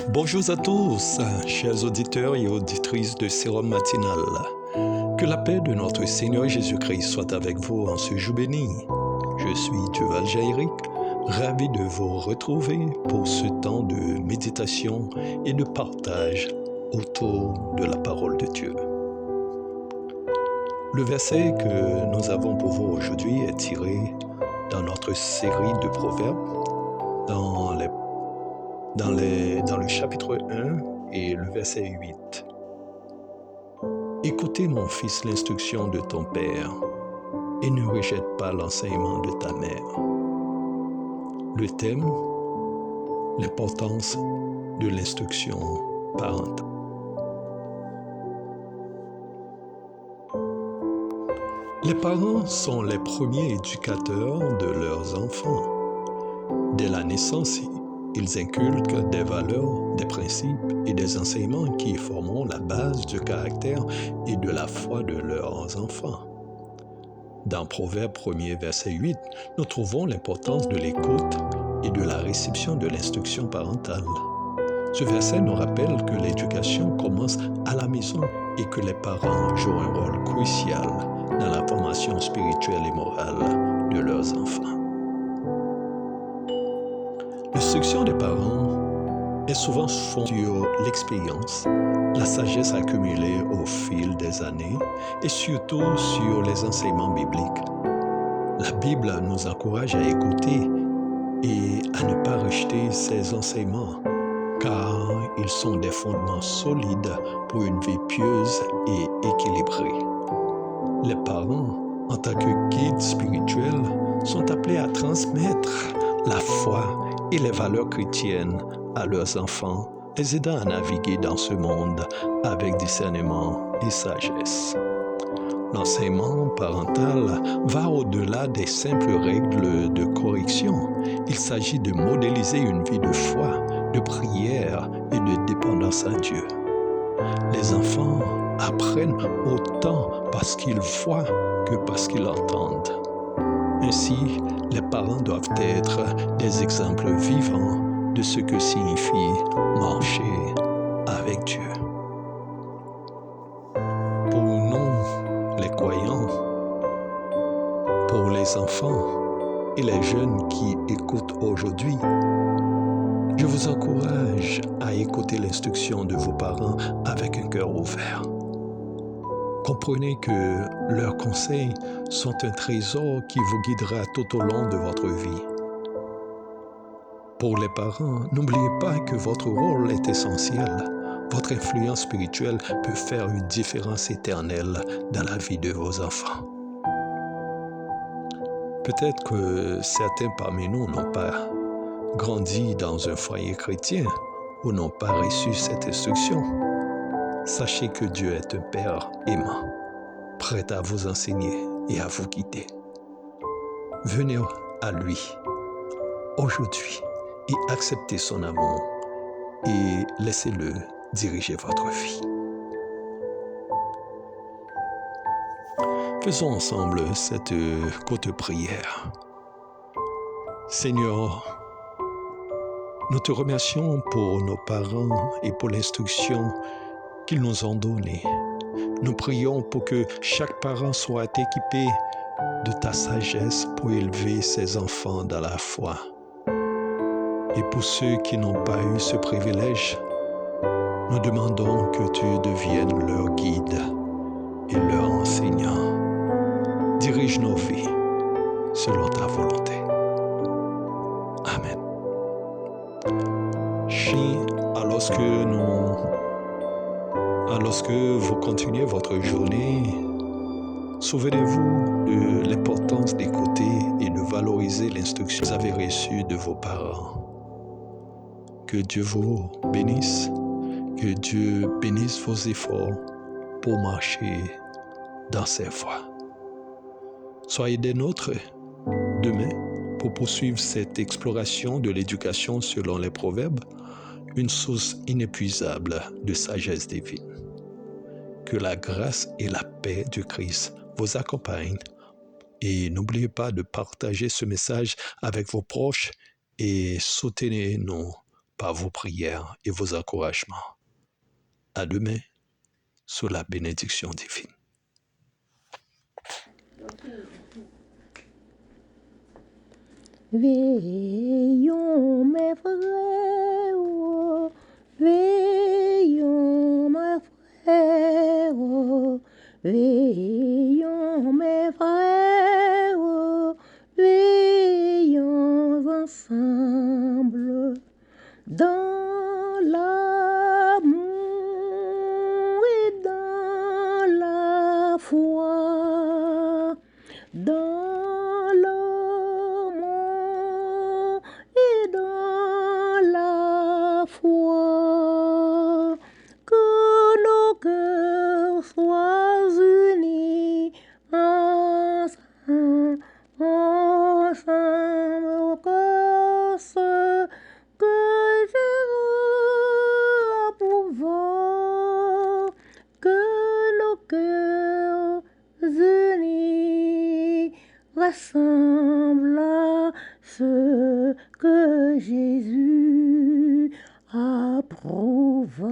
Bonjour à tous, chers auditeurs et auditrices de Sérum Matinal. Que la paix de notre Seigneur Jésus-Christ soit avec vous en ce jour béni. Je suis Duval Jairic, ravi de vous retrouver pour ce temps de méditation et de partage autour de la parole de Dieu. Le verset que nous avons pour vous aujourd'hui est tiré dans notre série de proverbes, dans le chapitre 1 et le verset 8. Écoutez, mon fils, l'instruction de ton père et ne rejette pas l'enseignement de ta mère. Le thème, l'importance de l'instruction parentale. Les parents sont les premiers éducateurs de leurs enfants. Dès la naissance, ils inculquent des valeurs, des principes et des enseignements qui formeront la base du caractère et de la foi de leurs enfants. Dans Proverbe 1er, verset 8, nous trouvons l'importance de l'écoute et de la réception de l'instruction parentale. Ce verset nous rappelle que l'éducation commence à la maison et que les parents jouent un rôle crucial dans la formation spirituelle et morale de leurs enfants. L'instruction des parents est souvent fondée sur l'expérience, la sagesse accumulée au fil des années et surtout sur les enseignements bibliques. La Bible nous encourage à écouter et à ne pas rejeter ces enseignements, car ils sont des fondements solides pour une vie pieuse et équilibrée. Les parents, en tant que guides spirituels, sont appelés à transmettre la foi et les valeurs chrétiennes à leurs enfants, les aidant à naviguer dans ce monde avec discernement et sagesse. L'enseignement parental va au-delà des simples règles de correction. Il s'agit de modéliser une vie de foi, de prière et de dépendance à Dieu. Les enfants apprennent autant parce qu'ils voient que parce qu'ils entendent. Ainsi, les parents doivent être des exemples vivants de ce que signifie marcher avec Dieu. Pour nous, les croyants, pour les enfants et les jeunes qui écoutent aujourd'hui, je vous encourage à écouter l'instruction de vos parents avec un cœur ouvert. Comprenez que leurs conseils sont un trésor qui vous guidera tout au long de votre vie. Pour les parents, n'oubliez pas que votre rôle est essentiel. Votre influence spirituelle peut faire une différence éternelle dans la vie de vos enfants. Peut-être que certains parmi nous n'ont pas grandi dans un foyer chrétien ou n'ont pas reçu cette instruction. Sachez que Dieu est un Père aimant, prêt à vous enseigner et à vous guider. Venez à lui aujourd'hui et acceptez son amour et laissez-le diriger votre vie. Faisons ensemble cette courte prière. Seigneur, nous te remercions pour nos parents et pour l'instruction qu'ils nous ont donnée. Nous prions pour que chaque parent soit équipé de ta sagesse pour élever ses enfants dans la foi. Et pour ceux qui n'ont pas eu ce privilège, nous demandons que tu deviennes leur guide et leur enseignant. Dirige nos vies selon ta volonté. Amen. Alors que vous continuez votre journée, souvenez-vous de l'importance d'écouter et de valoriser l'instruction que vous avez reçue de vos parents. Que Dieu vous bénisse, que Dieu bénisse vos efforts pour marcher dans ses voies. Soyez des nôtres demain pour poursuivre cette exploration de l'éducation selon les proverbes, une source inépuisable de sagesse divine. Que la grâce et la paix du Christ vous accompagnent et n'oubliez pas de partager ce message avec vos proches et soutenez-nous par vos prières et vos encouragements. À demain, sous la bénédiction divine. Veillons mes frères, veillons mes frères, veillons mes frères, veillons ensemble dans l'amour et dans la foi, dans l'amour et dans la foi, que nos cœurs soient unis ensemble, que ce que Jésus approuve, que nos cœurs unis ressemblent à ce que Jésus approuva.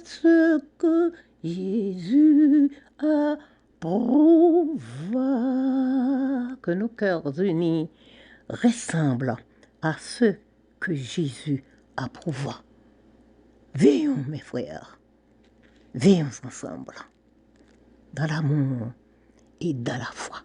Ce que Jésus approuva, que nos cœurs unis ressemblent à ce que Jésus approuva. Veillons, mes frères, veillons ensemble dans l'amour et dans la foi.